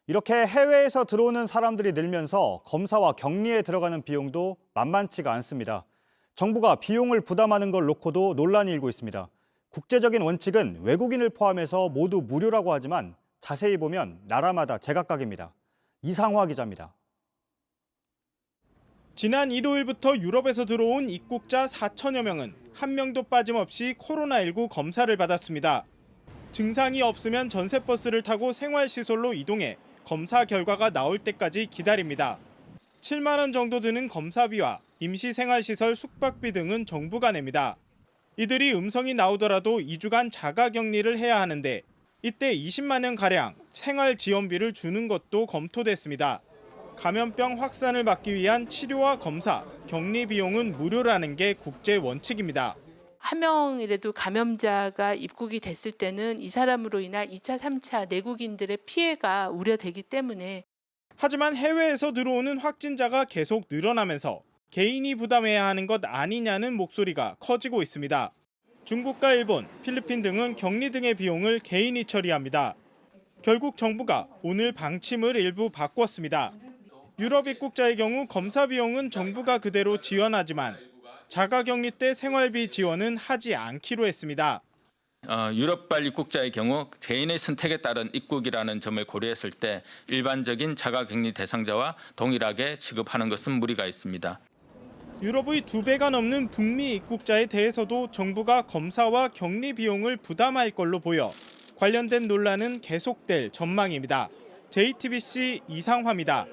이렇게 해외에서 들어오는 사람들이 늘면서 검사와 격리에 들어가는 비용도 만만치가 않습니다. 정부가 비용을 부담하는 걸 놓고도 논란이 일고 있습니다. 국제적인 원칙은 외국인을 포함해서 모두 무료라고 하지만 자세히 보면 나라마다 제각각입니다. 이상화 기자입니다. 지난 일요일부터 유럽에서 들어온 입국자 4천여 명은 한 명도 빠짐없이 코로나19 검사를 받았습니다. 증상이 없으면 전세버스를 타고 생활시설로 이동해 검사 결과가 나올 때까지 기다립니다. 7만 원 정도 드는 검사비와 임시생활시설 숙박비 등은 정부가 냅니다. 이들이 음성이 나오더라도 2주간 자가격리를 해야 하는데 이때 20만 원가량 생활지원비를 주는 것도 검토됐습니다. 감염병 확산을 막기 위한 치료와 검사, 격리 비용은 무료라는 게 국제 원칙입니다. 한 명이라도 감염자가 입국이 됐을 때는 이 사람으로 인한 2차, 3차 내국인들의 피해가 우려되기 때문에 하지만 해외에서 들어오는 확진자가 계속 늘어나면서 개인이 부담해야 하는 것 아니냐는 목소리가 커지고 있습니다. 중국과 일본, 필리핀 등은 격리 등의 비용을 개인이 처리합니다. 결국 정부가 오늘 방침을 일부 바꿨습니다. 유럽 입국자의 경우 검사 비용은 정부가 그대로 지원하지만 자가격리 때 생활비 지원은 하지 않기로 했습니다. 유럽발 입국자의 경우 개인의 선택에 따른 입국이라는 점을 고려했을 때 일반적인 자가격리 대상자와 동일하게 취급하는 것은 무리가 있습니다. 유럽의 2배가 넘는 북미 입국자에 대해서도 정부가 검사와 격리 비용을 부담할 걸로 보여 관련된 논란은 계속될 전망입니다. JTBC 이상화입니다.